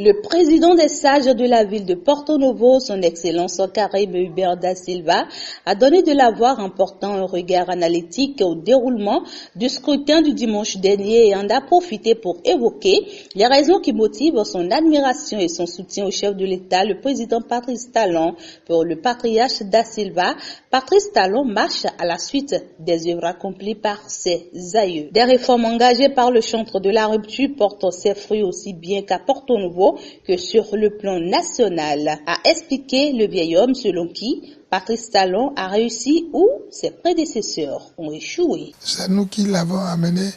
Le président des sages de la ville de Porto Novo, son Excellence Karim Hubert da Silva, a donné de la voix en portant un regard analytique au déroulement du scrutin du dimanche dernier et en a profité pour évoquer les raisons qui motivent son admiration et son soutien au chef de l'État, le président Patrice Talon. Pour le patriarche da Silva, Patrice Talon marche à la suite des œuvres accomplies par ses aïeux. Des réformes engagées par le chantre de la rupture portent ses fruits aussi bien qu'à Porto Novo que sur le plan national, a expliqué le vieil homme selon qui Patrice Talon a réussi où ses prédécesseurs ont échoué. C'est nous qui l'avons amené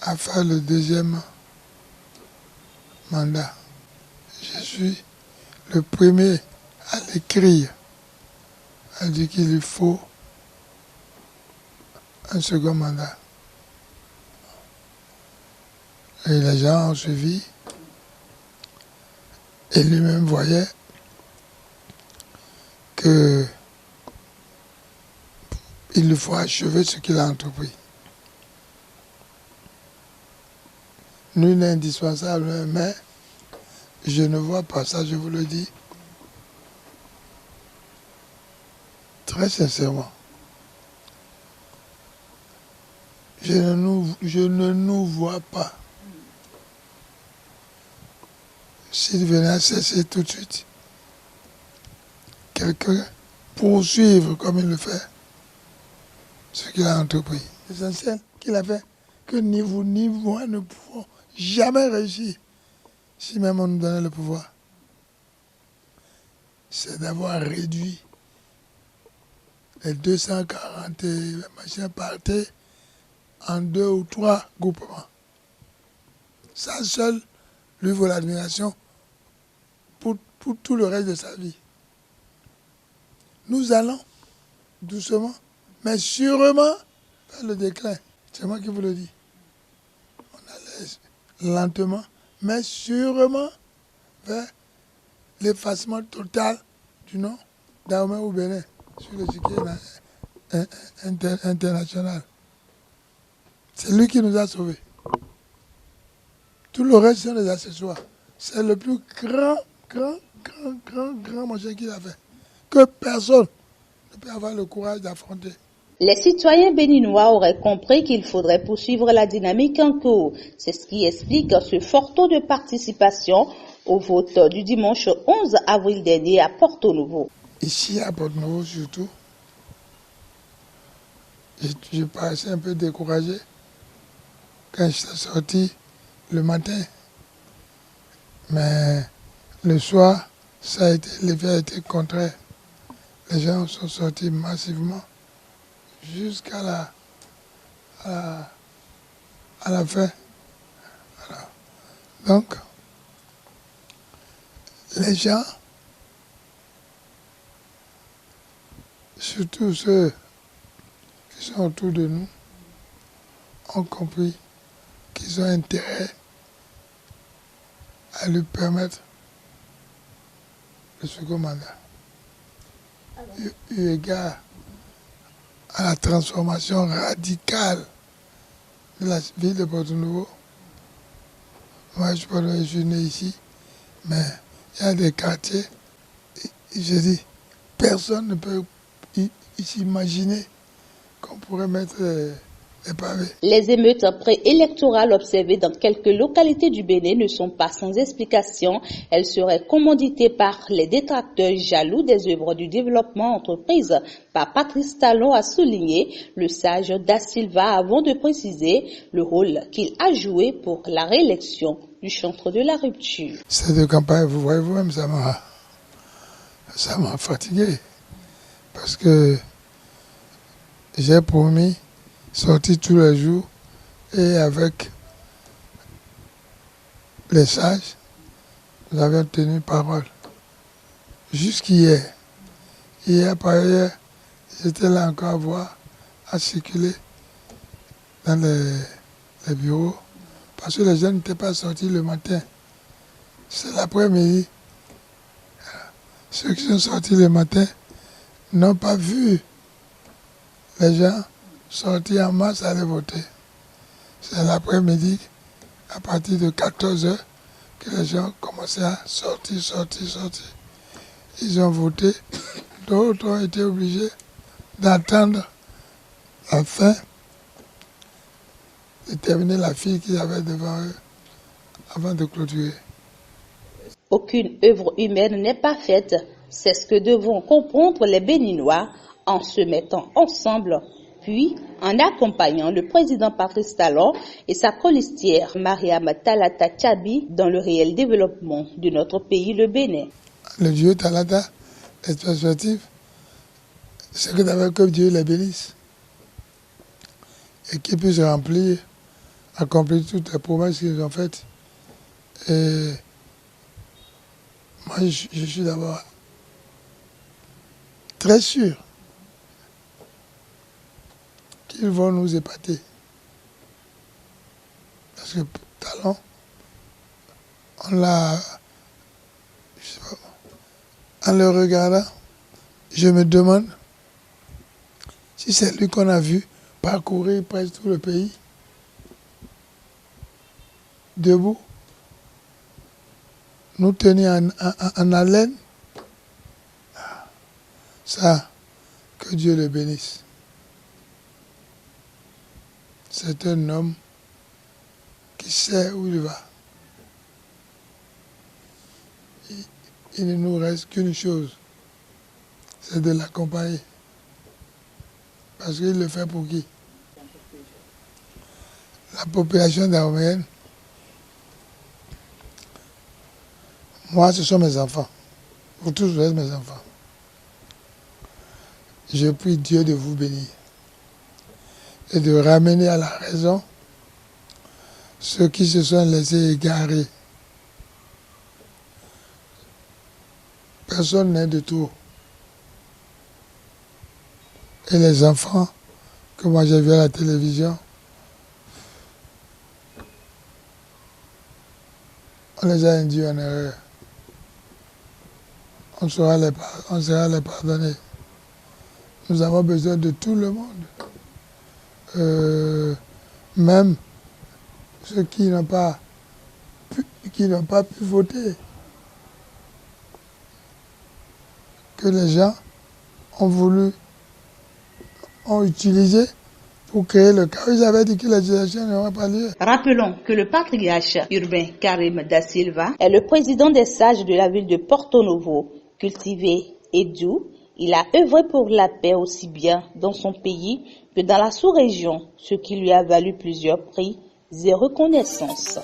à faire le deuxième mandat. Je suis le premier à l'écrire, à dire qu'il lui faut un second mandat. Et les gens ont suivi. Et lui-même voyait qu'il lui faut achever ce qu'il a entrepris. Nul n'est indispensable, mais je ne vois pas ça, je vous le dis très sincèrement. Je ne nous vois pas. S'il venait à cesser tout de suite, quelqu'un poursuivre comme il le fait, ce qu'il a entrepris. L'essentiel qu'il a fait, que ni vous ni moi ne pouvons jamais réussir, si même on nous donnait le pouvoir, c'est d'avoir réduit les 240 machins partés en 2 ou 3 groupements. Ça seul lui vaut l'admiration pour tout le reste de sa vie. Nous allons doucement, mais sûrement vers le déclin. C'est moi qui vous le dis. On allait lentement, mais sûrement vers l'effacement total du nom d'Ahomey au Bénin sur le circuit international. C'est lui qui nous a sauvés. Tout le reste sont des accessoires. C'est le plus grand machin qu'il a fait. Que personne ne peut avoir le courage d'affronter. Les citoyens béninois auraient compris qu'il faudrait poursuivre la dynamique en cours. C'est ce qui explique ce fort taux de participation au vote du dimanche 11 avril dernier à Porto Novo. Ici à Porto Novo surtout, je paraissais un peu découragé quand je suis sorti le matin. Mais le soir, l'effet a été contraire. Les gens sont sortis massivement jusqu'à la fin. Voilà. Donc, les gens, surtout ceux qui sont autour de nous, ont compris qu'ils ont intérêt à lui permettre le second mandat. Eu égard à la transformation radicale de la ville de Porto Novo. Moi, je suis né ici, mais il y a des quartiers, je dis, personne ne peut s'imaginer qu'on pourrait mettre les pavés. Les émeutes préélectorales observées dans quelques localités du Bénin ne sont pas sans explication. Elles seraient commanditées par les détracteurs jaloux des œuvres du développement entreprises par Patrice Talon, a souligné le sage da Silva avant de préciser le rôle qu'il a joué pour la réélection du chantre de la rupture. Cette campagne, vous voyez vous-même, ça m'a fatigué parce que j'ai promis sortir tous les jours et avec les sages, nous avions tenu parole. Jusqu'hier. Hier, par ailleurs, j'étais là encore à voir, à circuler dans les bureaux, parce que les gens n'étaient pas sortis le matin. C'est l'après-midi. Ceux qui sont sortis le matin n'ont pas vu les gens sortis en masse à aller voter. C'est l'après-midi, à partir de 14h, que les gens commençaient à sortir. Ils ont voté. D'autres ont été obligés d'attendre la fin, de terminer la file qu'ils avaient devant eux avant de clôturer. Aucune œuvre humaine n'est pas faite. C'est ce que devront comprendre les Béninois en se mettant ensemble, puis en accompagnant le président Patrice Talon et sa colistière Mariam Talata Tchabi dans le réel développement de notre pays, le Bénin. Le Dieu Talata est perspective, c'est que d'abord que Dieu les bénisse et qu'ils puissent accomplir toutes les promesses qu'ils ont faites. Et moi, je suis d'abord très sûr qu'ils vont nous épater. Parce que Talon, en le regardant, je me demande si c'est lui qu'on a vu parcourir presque tout le pays, debout, nous tenir en haleine. Ça, que Dieu le bénisse. C'est un homme qui sait où il va. Il ne nous reste qu'une chose, c'est de l'accompagner. Parce qu'il le fait pour qui? La population dahoméenne. Moi, ce sont mes enfants. Vous tous, vous êtes mes enfants. Je prie Dieu de vous bénir et de ramener à la raison ceux qui se sont laissés égarer. Personne n'est de tout. Et les enfants que moi j'ai vus à la télévision, on les a induits en erreur. On saura les pardonner. Nous avons besoin de tout le monde. Même ceux qui n'ont pas pu voter. Que les gens ont utilisé pour créer le chaos. Ils avaient dit que les élections n'auraient pas lieu. Rappelons que le patriarche urbain Karim Da Silva est le président des sages de la ville de Porto Novo. Cultivé et doux, il a œuvré pour la paix aussi bien dans son pays que dans la sous-région, ce qui lui a valu plusieurs prix et reconnaissances.